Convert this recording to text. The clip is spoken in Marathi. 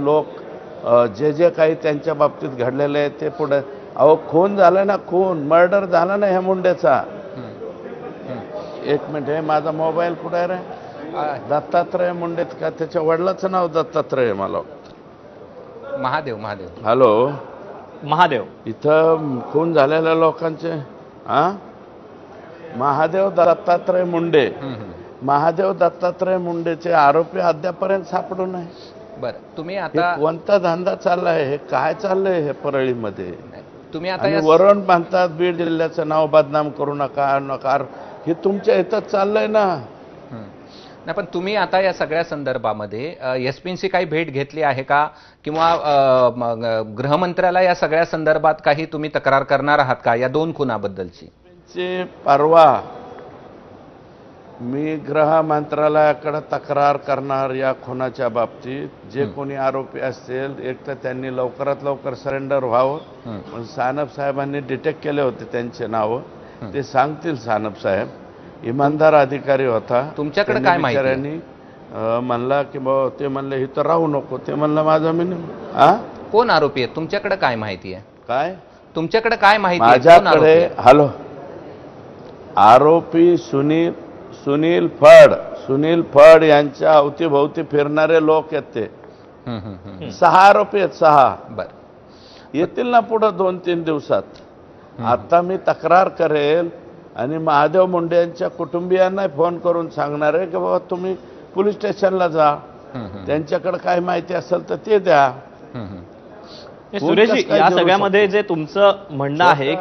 लोक जे जे काही त्यांच्या बाबतीत घडलेले आहे ते पुढे अहो खून झाला ना, खून मर्डर झाला ना ह्या मुंडेचा. एक मिनिट, हे माझा मोबाईल कुठे आहे रे? दत्तात्रय मुंडेत का त्याच्या वडिलाचं नाव दत्तात्रय मला महादेव. हॅलो महादेव इथं खून झालेल्या लोकांचे महादेव दत्तात्रय मुंडे. महादेव दत्तात्रय मुंडेचे आरोपी अद्यापर्यंत सापडू नये. बरं, तुम्ही हे आता कोणता धंदा चाललाय? हे काय चाललंय हे परळीमध्ये? तुम्ही आता आणि वरण बांधतात, बीड जिल्ह्याचं नाव बदनाम करू नका. हे तुमच्या इथंच चाललंय ना. नाही, पण तुम्ही आता या सगळ्या संदर्भामध्ये एसपींची काही भेट घेतली आहे का, किंवा गृहमंत्र्याला या सगळ्या संदर्भात काही तुम्ही तक्रार करणार आहात का या 2 खुनाबद्दलची? परवा मी गृह मंत्रालयाकडे तक्रार करणार या खुनाच्या बाबतीत. जे कोणी आरोपी असतील एक तर त्यांनी लवकरात लवकर सरेंडर व्हावं. सानप साहेबांनी डिटेक्ट केले होते त्यांचे नावं, ते सांगतील. सानप साहेब इमानदार अधिकारी होता. तुमच्याकडे काय माहिती म्हणला की बाबा, ते म्हणले इथं राहू नको. ते म्हणलं माझं मी कोण आरोपी आहे तुमच्याकडे? काय माहिती आहे? काय तुमच्याकडे काय माहिती? माझ्याकडे हॅलो, आरोपी सुनील फड यांच्या अवतीभोवती फिरणारे लोक आहेत ते. 6 आरोपी आहेत. 6 बरं, येतील ना पुढं 2-3 दिवसात. आता मी तक्रार करेल आणि महादेव मुंडे यांच्या कुटुंबियांना फोन करून सांगणार आहे की बाबा तुम्ही पोलीस स्टेशनला जा, त्यांच्याकडे काय माहिती असेल तर ते द्या. सुरेशजी, या सगळ्यामध्ये जे तुमचं म्हणणं आहे की